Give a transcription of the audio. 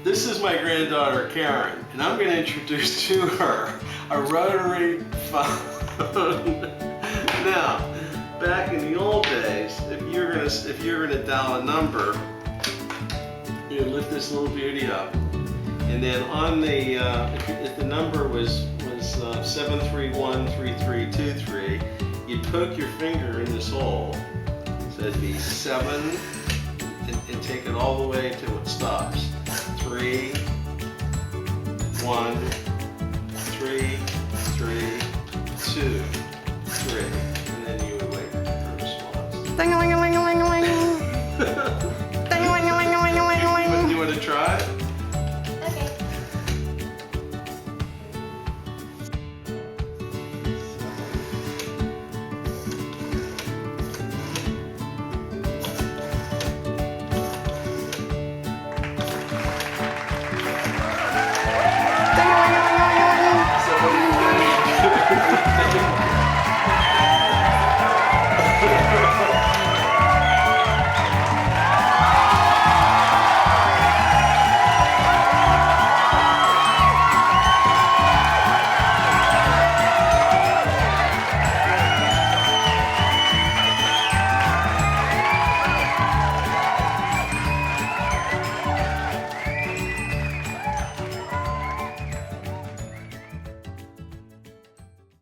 This is my granddaughter Karen, and I'm going to introduce to her a rotary phone. Now, back in the old days, if you're gonna dial a number, you lift this little beauty up, and then on the if the number was 7313323, you'd poke your finger in this hole, so it'd be 7, and take it all the way till it stops. 3, 1, 3, 3, 2.